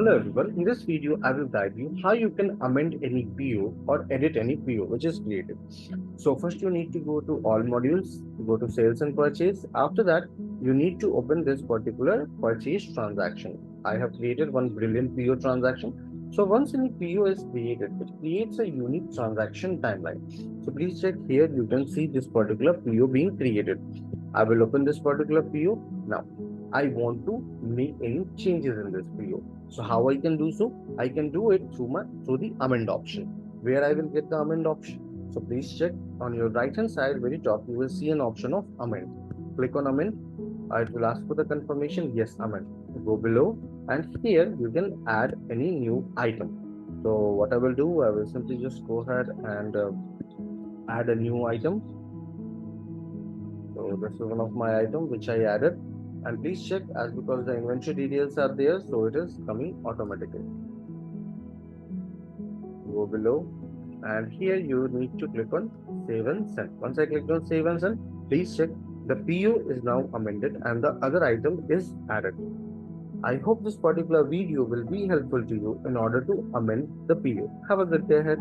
Hello everyone, in this video I will guide you how you can amend any PO or edit any PO which is created. So first you need to go to all modules, go to sales and purchase. After that you need to open this particular purchase transaction. I have created one brilliant PO transaction. So once any PO is created, it creates a unique transaction timeline. So please check here, you can see this particular PO being created. I will open this particular PO. Now I want to make any changes in this PO. So how I can do so? I can do it through the amend option. Where I will get the amend option? So please check on your right hand side, very top, you will see an option of amend. Click on amend. It will ask for the confirmation. Yes, amend. Go below, and here you can add any new item. So what I will do, I will simply just go ahead and add a new item. So this is one of my item which I added, and please check as because the inventory details are there, so it is coming automatically. Go below, and here you need to click on save and send. Once I click on save and send, please check the PO is now amended and the other item is added. I hope this particular video will be helpful to you in order to amend the PO. Have a good day ahead.